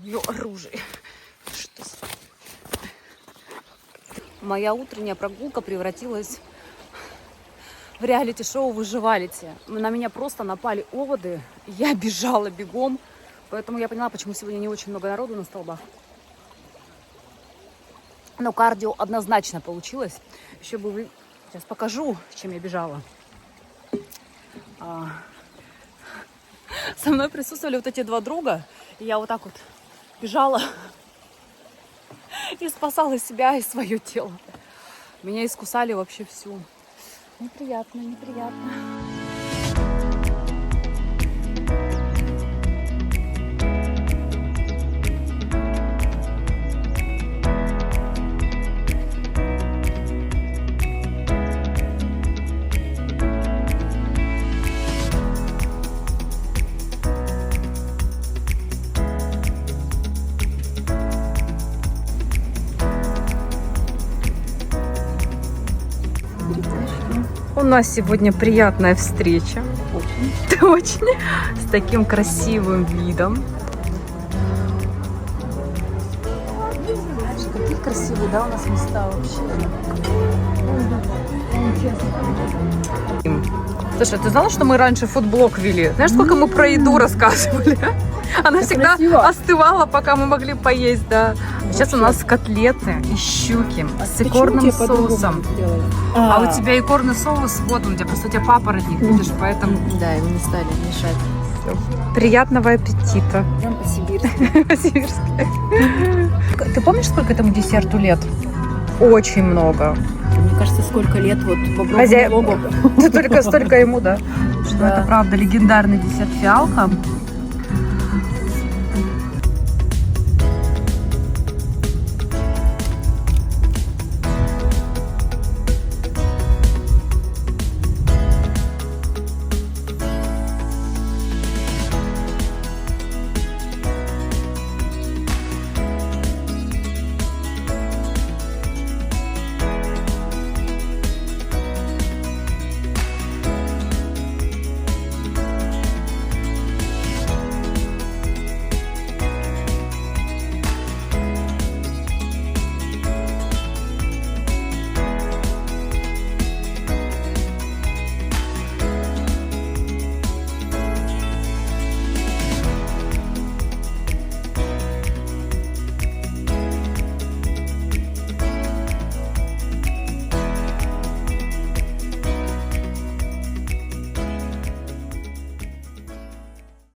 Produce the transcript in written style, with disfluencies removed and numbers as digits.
мое оружие. Что Моя утренняя прогулка превратилась в реалити-шоу «Выживалите». На меня просто напали оводы. Я бежала бегом. Поэтому я поняла, почему сегодня не очень много народу на столбах. Но кардио однозначно получилось. Еще бы вы... Сейчас покажу, чем я бежала. Со мной присутствовали вот эти два друга. И я вот так вот бежала и спасала себя и свое тело. Меня искусали вообще всю. Неприятно, неприятно. У нас сегодня приятная встреча. Очень. С таким красивым видом. Какие красивые, да, у нас места вообще. Слушай, ты знала, что мы раньше фудблог вели? Знаешь, сколько мы про еду рассказывали? Она всегда остывала, пока мы могли поесть, да. Сейчас у нас котлеты и щуки с икорным соусом. А у тебя икорный соус, вот у тебя, просто у тебя папоротник, видишь, поэтому... Да, его не стали мешать. Приятного аппетита. Прям по-сибирски. По-сибирски. Ты помнишь, сколько этому десерту лет? Очень много. Мне кажется, сколько лет вот по брову. Только столько ему, да. Что это правда легендарный десерт фиалка.